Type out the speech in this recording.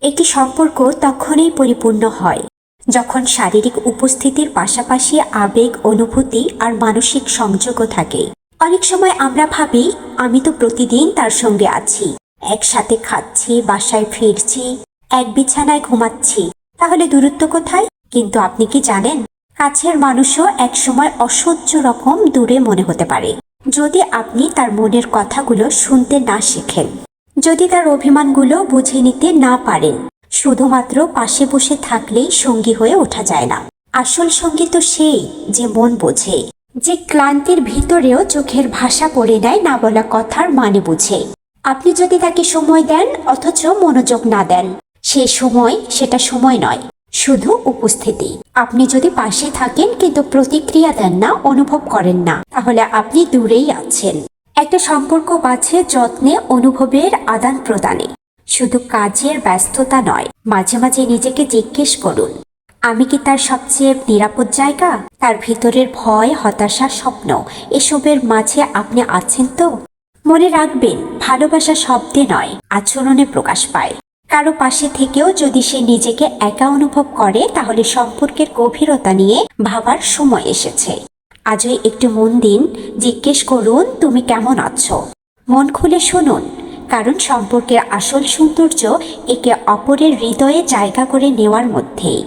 একটি সম্পর্ক তখনই পরিপূর্ণ হয় যখন শারীরিক উপস্থিতির পাশাপাশি আবেগ, অনুভূতি আর মানসিক সংযোগও থাকে। অনেক সময় আমরা ভাবি, আমি তো প্রতিদিন তার সঙ্গে আছি, একসাথে খাচ্ছি, বাসায় ফিরছি, এক বিছানায় ঘুমাচ্ছি, তাহলে দূরত্ব কোথায়? কিন্তু আপনি কি জানেন, কাছের মানুষও একসময় অসহ্য রকম দূরে মনে হতে পারে যদি আপনি তার মনের কথাগুলো শুনতে না শেখেন, যদি তার অভিমানগুলো বুঝে নিতে না পারেন। শুধুমাত্র পাশে বসে থাকলেই সঙ্গী হয়ে ওঠা যায় না। আসল সঙ্গী তো সেই যে মন বোঝে, যে ক্লান্তির ভিতরেও চোখের ভাষা পড়ে নেয়, না বলা কথার মানে বুঝে। আপনি যদি তাকে সময় দেন অথচ মনোযোগ না দেন, সেটা সময় নয়, শুধু উপস্থিতি। আপনি যদি পাশে থাকেন কিন্তু প্রতিক্রিয়া দেন না, অনুভব করেন না, তাহলে আপনি দূরেই আছেন। একটা সম্পর্ক বাঁচে যত্নে, অনুভবের আদান প্রদানে, শুধু কাজের ব্যস্ততা নয়। মাঝে মাঝে নিজেকে জিজ্ঞেস করুন, আমি কি তার সবচেয়ে নিরাপদ জায়গা? তার ভিতরের ভয়, হতাশা, স্বপ্ন, এসবের মাঝে আপনি আছেন তো? মনে রাখবেন, ভালোবাসা শব্দে নয়, আচরণে প্রকাশ পায়। কারো পাশে থেকেও যদি সে নিজেকে একা অনুভব করে, তাহলে সম্পর্কের গভীরতা নিয়ে ভাবার সময় এসেছে। আজই একটু মন দিন, জিজ্ঞেস করুন, তুমি কেমন আছো? মন খুলে শুনুন, কারণ সম্পর্কের আসল সৌন্দর্য একে অপরের হৃদয়ে জায়গা করে নেওয়ার মধ্যেই।